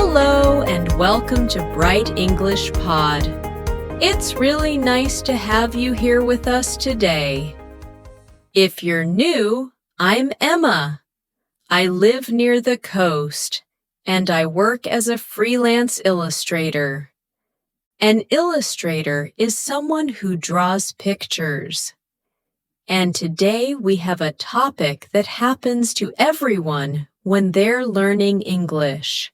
Hello and welcome to Bright English Pod. It's really nice to have you here with us today. If you're new, I'm Emma. I live near the coast, and I work as a freelance illustrator. An illustrator is someone who draws pictures. And today we have a topic that happens to everyone when they're learning English.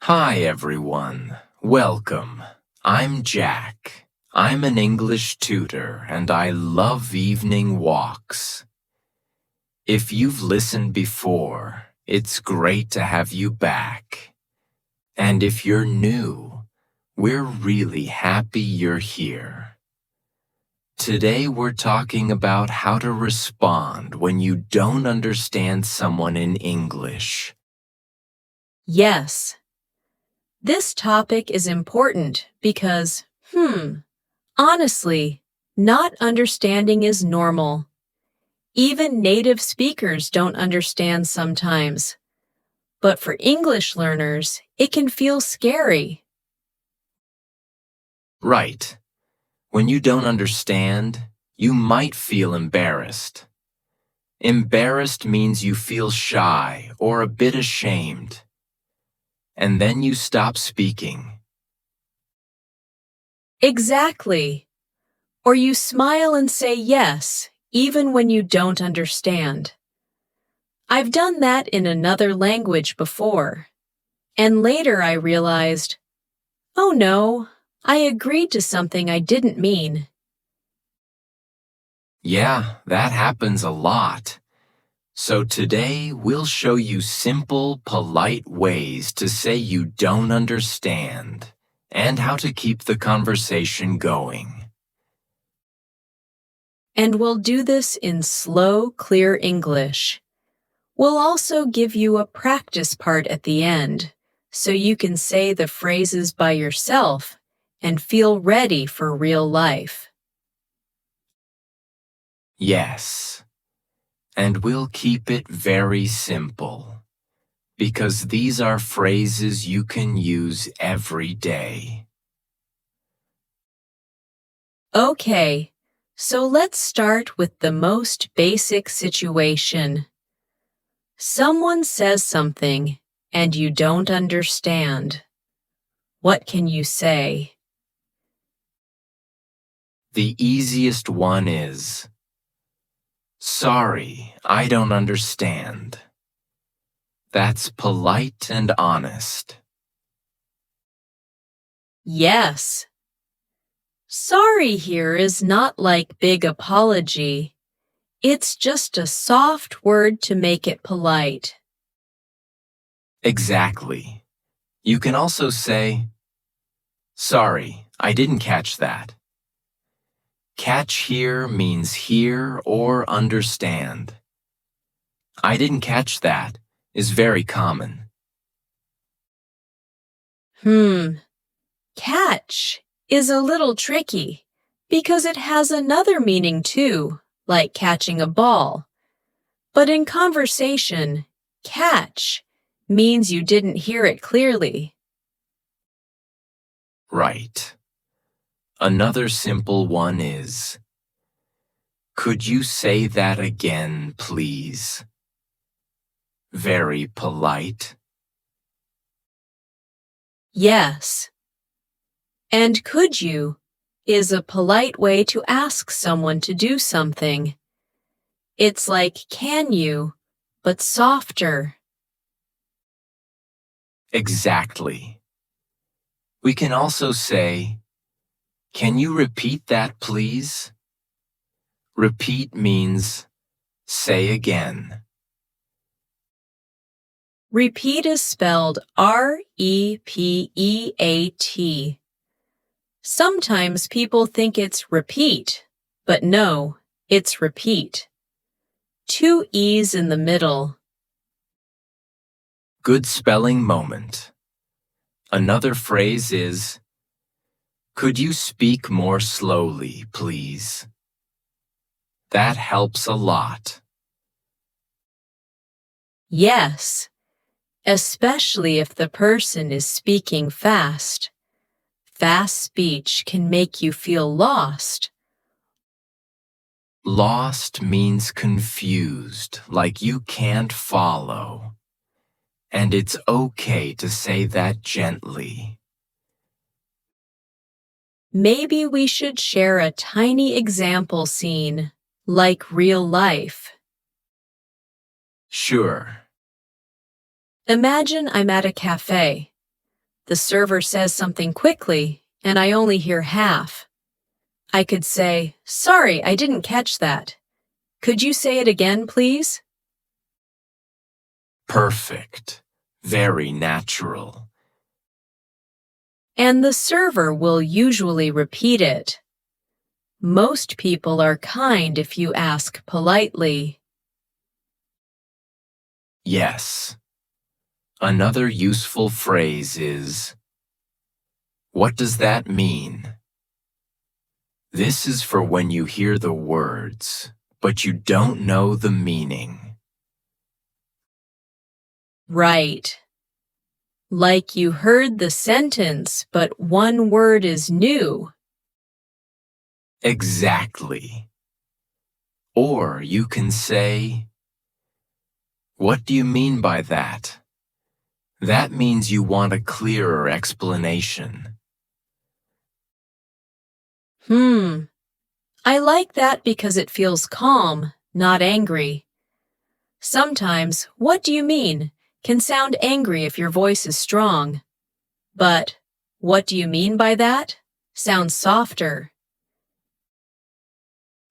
Hi everyone, welcome. I'm Jack. I'm an English tutor and I love evening walks. If you've listened before, it's great to have you back. And if you're new, we're really happy you're here. Today we're talking about how to respond when you don't understand someone in English. Yes. This topic is important because, honestly, not understanding is normal. Even native speakers don't understand sometimes. But for English learners, it can feel scary. Right. When you don't understand, you might feel embarrassed. Embarrassed means you feel shy or a bit ashamed. And then you stop speaking. Exactly. Or you smile and say yes, even when you don't understand. I've done that in another language before. And later I realized, oh no, I agreed to something I didn't mean. Yeah, that happens a lot. So today we'll show you simple, polite ways to say you don't understand and how to keep the conversation going. And we'll do this in slow, clear English. We'll also give you a practice part at the end, so you can say the phrases by yourself and feel ready for real life. Yes. And we'll keep it very simple, because these are phrases you can use every day. Okay, so let's start with the most basic situation. Someone says something and you don't understand. What can you say? The easiest one is, sorry, I don't understand. That's polite and honest. Yes. Sorry here is not like big apology. It's just a soft word to make it polite. Exactly. You can also say, sorry, I didn't catch that. Catch here means hear or understand. I didn't catch that is very common. Catch is a little tricky because it has another meaning too, like catching a ball. But in conversation, catch means you didn't hear it clearly. Right. Another simple one is, could you say that again, please? Very polite. Yes. And could you is a polite way to ask someone to do something. It's like can you, but softer. Exactly. We can also say, can you repeat that, please? Repeat means say again. Repeat is spelled R-E-P-E-A-T. Sometimes people think it's repeat, but no, it's repeat. 2 E's in the middle. Good spelling moment. Another phrase is, could you speak more slowly, please? That helps a lot. Yes. especially if the person is speaking fast. Fast speech can make you feel lost. Lost means confused, like you can't follow. And it's okay to say that gently. Maybe we should share a tiny example scene, like real life. Sure. Imagine I'm at a cafe. The server says something quickly, and I only hear half. I could say, "Sorry, I didn't catch that. Could you say it again, please?" Perfect. Very natural. And the server will usually repeat it. Most people are kind if you ask politely. Yes. Another useful phrase is, "What does that mean?" This is for when you hear the words, but you don't know the meaning. Right. Like you heard the sentence, but one word is new. Exactly. Or you can say, "What do you mean by that?" That means you want a clearer explanation. I like that because it feels calm, not angry. Sometimes, "What do you mean?" can sound angry if your voice is strong. But, "What do you mean by that?" sounds softer.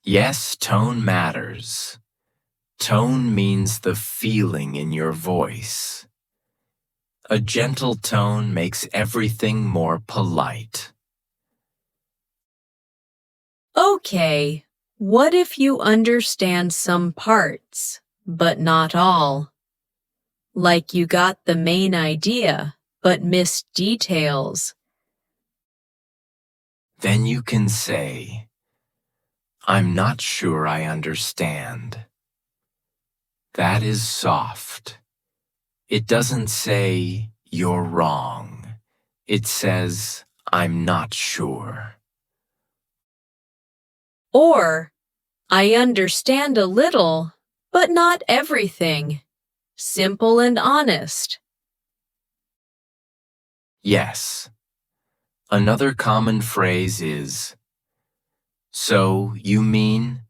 Yes, tone matters. Tone means the feeling in your voice. A gentle tone makes everything more polite. Okay, what if you understand some parts, but not all? Like you got the main idea, but missed details. Then you can say, "I'm not sure I understand." That is soft. It doesn't say, "You're wrong." It says, "I'm not sure." Or, "I understand a little, but not everything." Simple and honest. Yes. Another common phrase is, "So you mean?"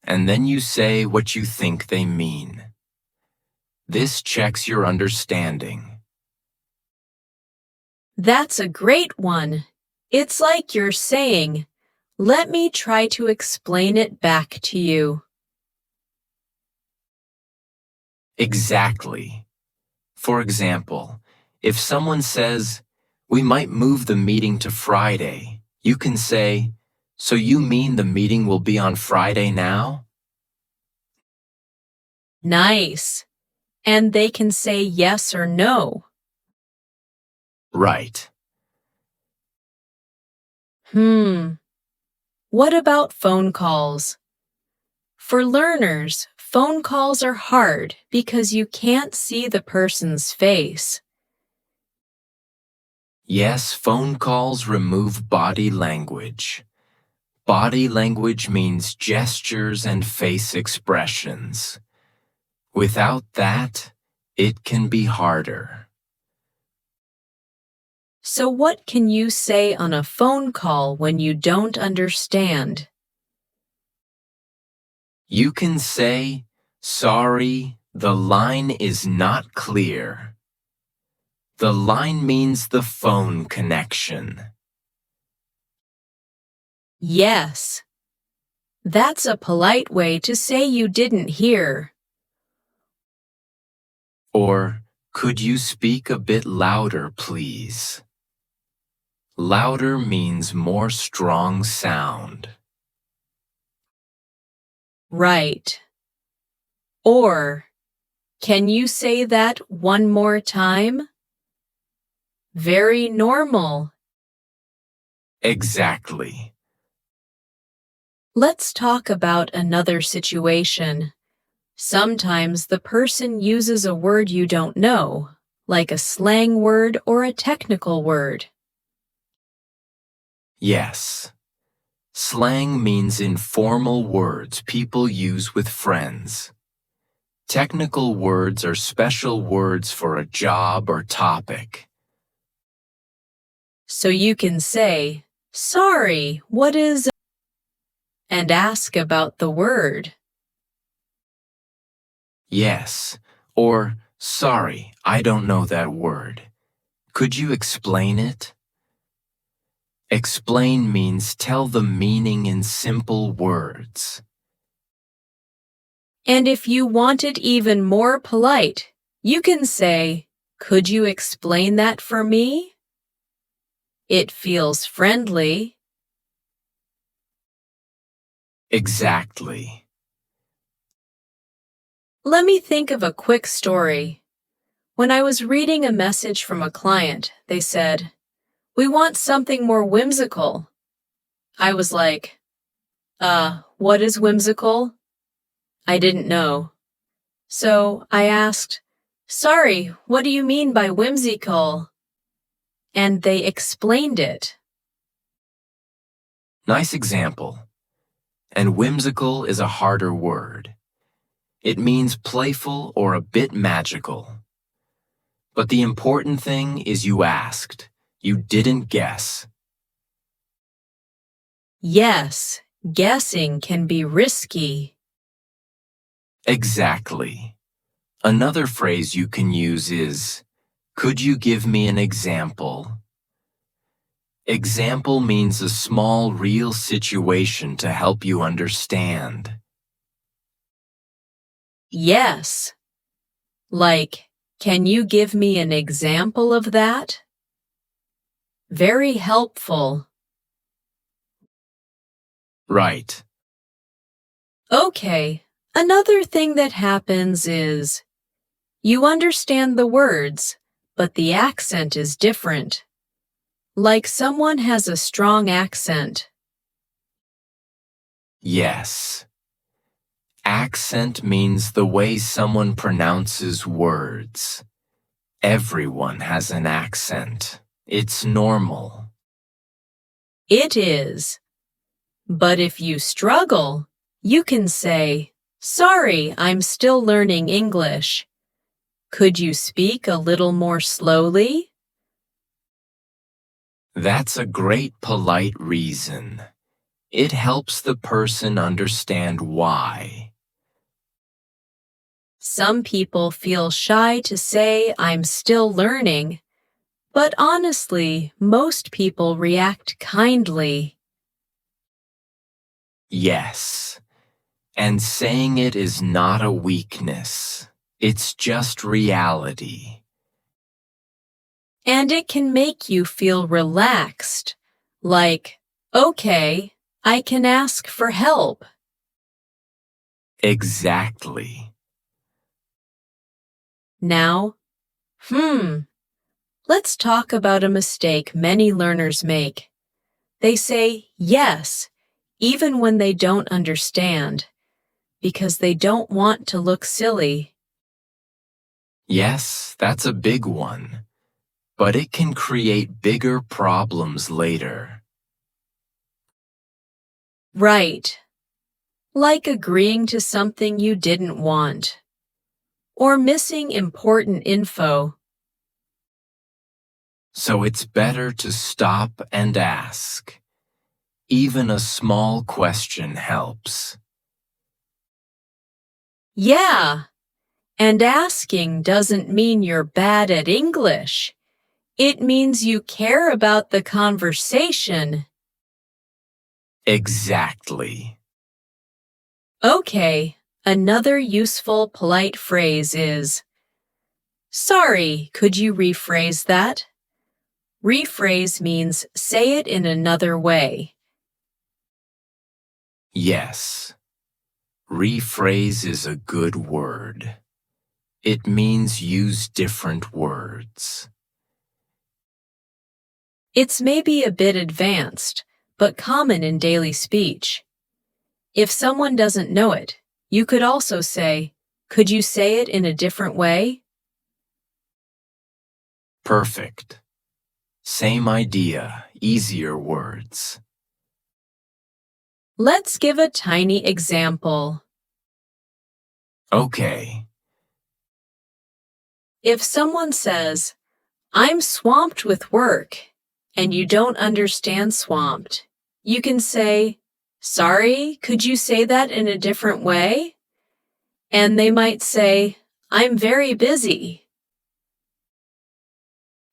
And then you say what you think they mean. This checks your understanding. That's a great one. It's like you're saying, "Let me try to explain it back to you." Exactly. For example, if someone says, "We might move the meeting to Friday," you can say, "So you mean the meeting will be on Friday now?" Nice. And they can say yes or no. Right. What about phone calls? For learners, phone calls are hard because you can't see the person's face. Yes, phone calls remove body language. Body language means gestures and face expressions. Without that, it can be harder. So what can you say on a phone call when you don't understand? You can say, "Sorry, the line is not clear." The line means the phone connection. Yes. That's a polite way to say you didn't hear. Or, "Could you speak a bit louder, please?" Louder means more strong sound. Right. Or, "Can you say that one more time?" Very normal. Exactly. Let's talk about another situation. Sometimes the person uses a word you don't know, like a slang word or a technical word. Yes. Slang means informal words people use with friends. Technical words are special words for a job or topic. So you can say, "Sorry, what is," and ask about the word. Yes. Or, sorry, I don't know that word. Could you explain it? Explain means tell the meaning in simple words. And if you want it even more polite, you can say, "Could you explain that for me?" It feels friendly. Exactly. Let me think of a quick story. When I was reading a message from a client, they said, "We want something more whimsical." I was like, what is whimsical? I didn't know. So I asked, "Sorry, what do you mean by whimsical?" And they explained it. Nice example. And whimsical is a harder word. It means playful or a bit magical. But the important thing is you asked. You didn't guess. Yes, guessing can be risky. Exactly. Another phrase you can use is, could you give me an example? Example means a small, real situation to help you understand. Yes. Like, can you give me an example of that? Very helpful. Right. Okay, another thing that happens is you understand the words, but the accent is different. Like someone has a strong accent. Yes. Accent means the way someone pronounces words. Everyone has an accent. It's normal. It is. But if you struggle, you can say, "Sorry, I'm still learning English. Could you speak a little more slowly?" That's a great polite reason. It helps the person understand why. Some people feel shy to say, "I'm still learning," but honestly, most people react kindly. Yes. And saying it is not a weakness. It's just reality. And it can make you feel relaxed, like, "Okay, I can ask for help." Exactly. Now, let's talk about a mistake many learners make. They say yes, even when they don't understand, because they don't want to look silly. Yes, that's a big one. But it can create bigger problems later. Right. Like agreeing to something you didn't want, or missing important info. So it's better to stop and ask. Even a small question helps. Yeah, and asking doesn't mean you're bad at English. It means you care about the conversation. Exactly. Okay, another useful polite phrase is, "Sorry, could you rephrase that?" Rephrase means say it in another way. Yes. Rephrase is a good word. It means use different words. It's maybe a bit advanced, but common in daily speech. If someone doesn't know it, you could also say, could you say it in a different way? Perfect. Same idea, easier words. Let's give a tiny example. Okay. If someone says, I'm swamped with work, and you don't understand swamped, you can say, sorry, could you say that in a different way? And they might say, I'm very busy.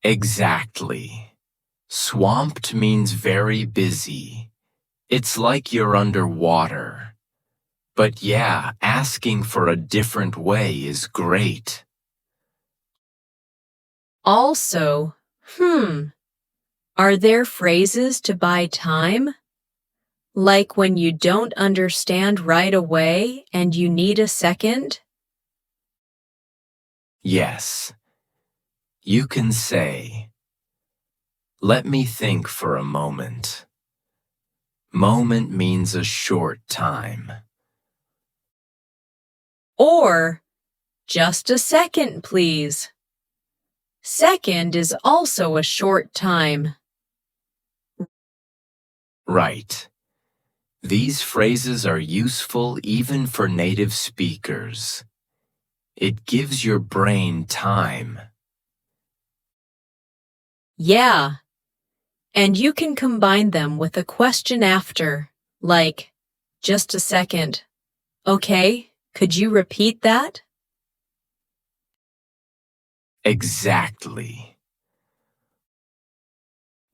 Exactly. Swamped means very busy. It's like you're underwater. But yeah, asking for a different way is great. Also, are there phrases to buy time? Like when you don't understand right away and you need a second? Yes. You can say, let me think for a moment. Moment means a short time. Or, just a second, please. Second is also a short time. Right. These phrases are useful even for native speakers. It gives your brain time. Yeah. And you can combine them with a question after, like, just a second. Okay, could you repeat that? Exactly.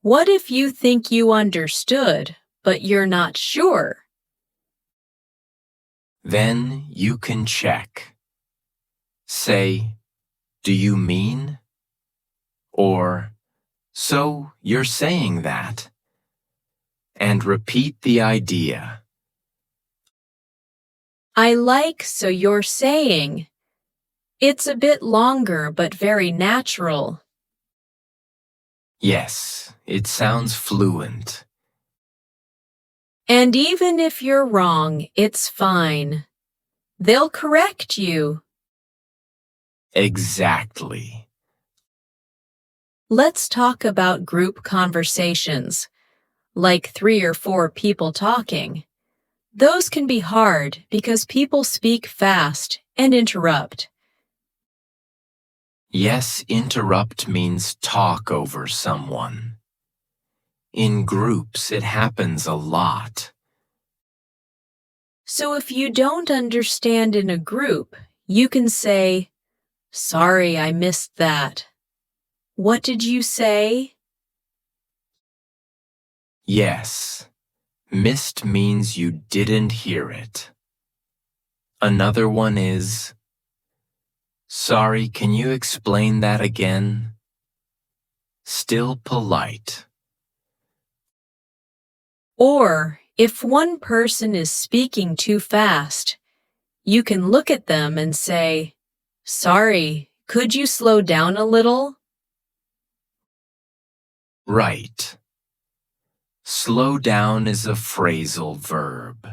What if you think you understood, but you're not sure? Then you can check. Say, do you mean? Or, so you're saying that? And repeat the idea. I like so you're saying. It's a bit longer but very natural. Yes, it sounds fluent. And even if you're wrong, it's fine. They'll correct you. Exactly. Let's talk about group conversations, like 3 or 4 people talking. Those can be hard because people speak fast and interrupt. Yes, interrupt means talk over someone. In groups, it happens a lot. So if you don't understand in a group, you can say, sorry, I missed that. What did you say? Yes. Missed means you didn't hear it. Another one is, sorry, can you explain that again? Still polite. Or if one person is speaking too fast, you can look at them and say, sorry, could you slow down a little? Right. Slow down is a phrasal verb.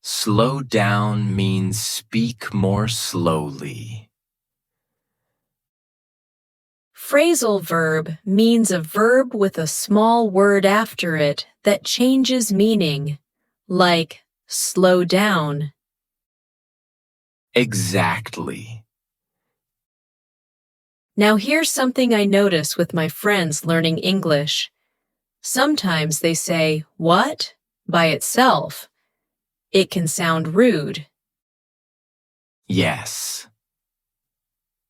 Slow down means speak more slowly. Phrasal verb means a verb with a small word after it that changes meaning, like slow down. Exactly. Now here's something I notice with my friends learning English. Sometimes they say, what? By itself. It can sound rude. Yes.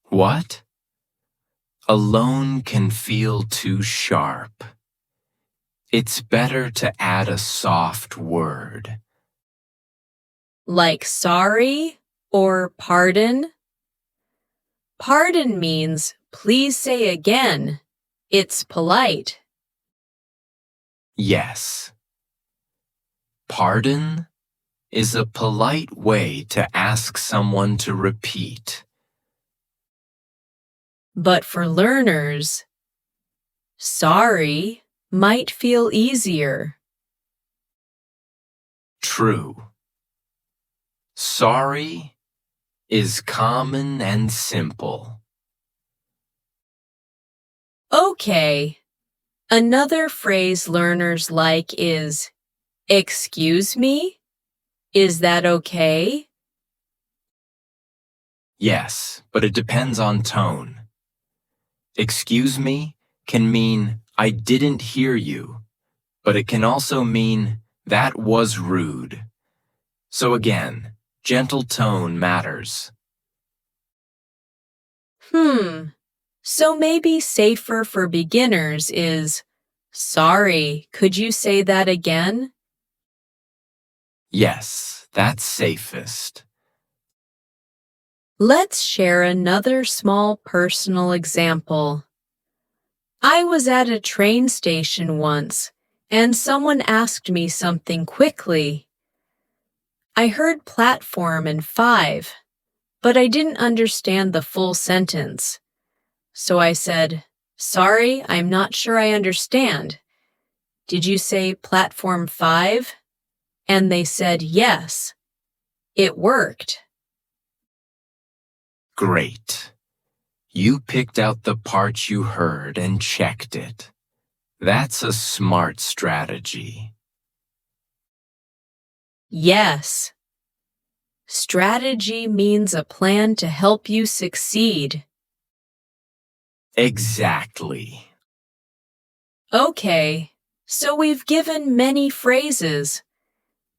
What? Alone can feel too sharp. It's better to add a soft word. Like sorry or pardon. Pardon means please say again. It's polite. Yes. Pardon is a polite way to ask someone to repeat. But for learners, sorry might feel easier. True. Sorry is common and simple. Okay. Another phrase learners like is, excuse me? Is that okay? Yes, but it depends on tone. Excuse me can mean I didn't hear you, but it can also mean that was rude. So again, gentle tone matters. So maybe safer for beginners is, sorry, could you say that again? Yes, that's safest. Let's share another small personal example. I was at a train station once, and someone asked me something quickly. I heard platform and 5, but I didn't understand the full sentence. So I said, sorry, I'm not sure I understand. Did you say platform 5? And they said yes. It worked. Great. You picked out the part you heard and checked it. That's a smart strategy. Yes. Strategy means a plan to help you succeed. Exactly. Okay, so we've given many phrases.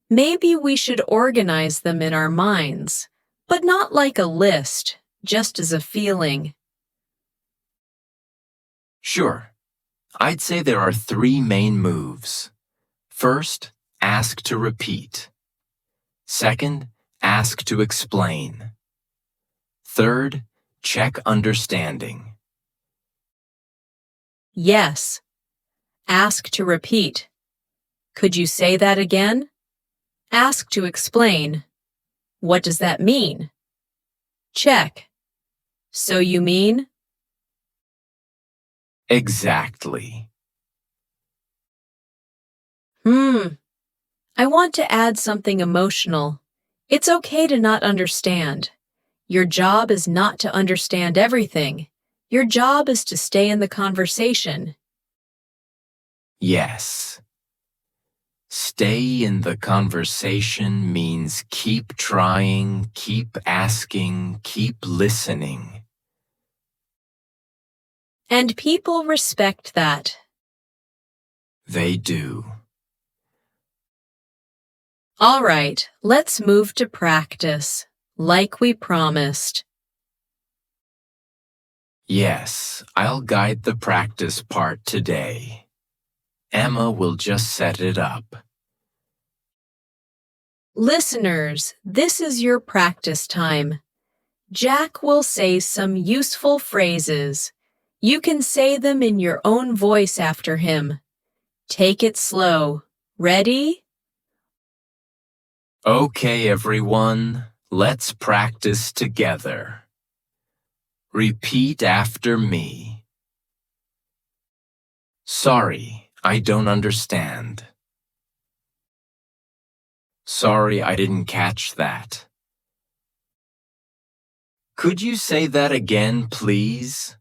Maybe we should organize them in our minds, but not like a list, just as a feeling. Sure. I'd say there are 3 main moves. First, ask to repeat. Second, ask to explain. Third, check understanding. Yes. Ask to repeat. Could you say that again? Ask to explain. What does that mean? Check. So you mean? Exactly. I want to add something emotional. It's okay to not understand. Your job is not to understand everything. Your job is to stay in the conversation. Yes. Stay in the conversation means keep trying, keep asking, keep listening. And people respect that. They do. All right, let's move to practice, like we promised. Yes, I'll guide the practice part today. Emma will just set it up. Listeners, this is your practice time. Jack will say some useful phrases. You can say them in your own voice after him. Take it slow. Ready? Okay, everyone, let's practice together. Repeat after me. Sorry, I don't understand. Sorry, I didn't catch that. Could you say that again, please?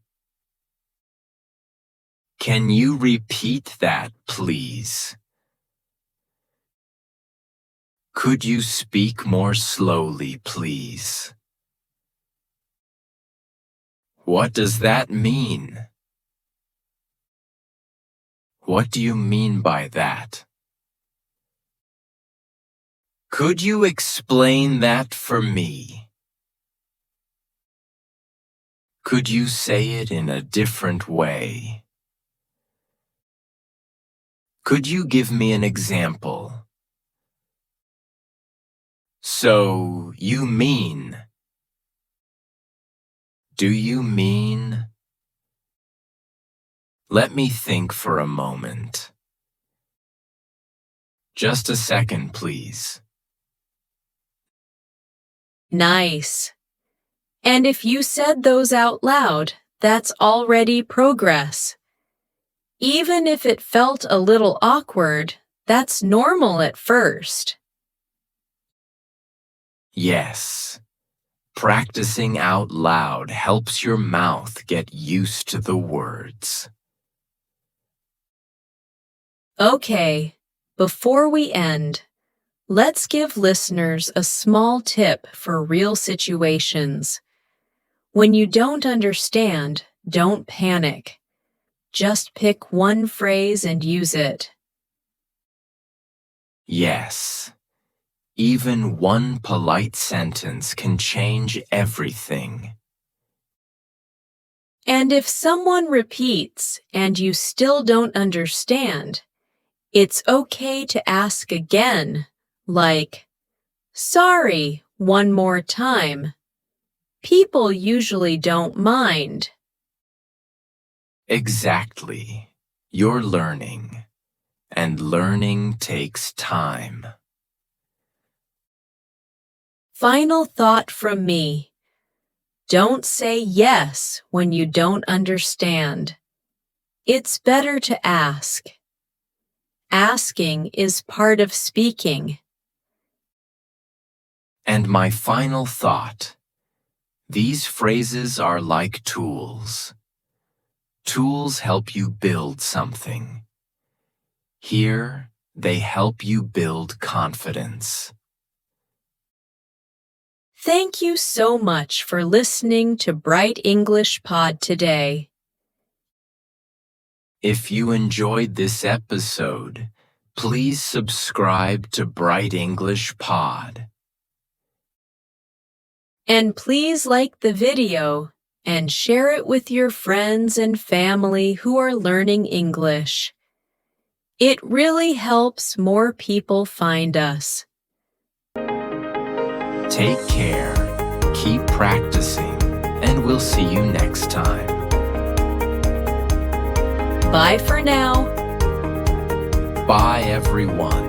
Can you repeat that, please? Could you speak more slowly, please? What does that mean? What do you mean by that? Could you explain that for me? Could you say it in a different way? Could you give me an example? So, you mean? Do you mean? Let me think for a moment. Just a second, please. Nice. And if you said those out loud, that's already progress. Even if it felt a little awkward, that's normal at first. Yes. Practicing out loud helps your mouth get used to the words. Okay, before we end, let's give listeners a small tip for real situations. When you don't understand, don't panic. Just pick one phrase and use it. Yes, even one polite sentence can change everything. And if someone repeats and you still don't understand, it's okay to ask again, like, "Sorry, one more time." People usually don't mind. Exactly. You're learning, and learning takes time. Final thought from me. Don't say yes when you don't understand. It's better to ask. Asking is part of speaking. And my final thought. These phrases are like tools. Tools help you build something. Here, they help you build confidence. Thank you so much for listening to Bright English Pod today. If you enjoyed this episode, please subscribe to Bright English Pod. And please like the video and share it with your friends and family who are learning English. It really helps more people find us. Take care, keep practicing, and we'll see you next time. Bye for now. Bye, everyone.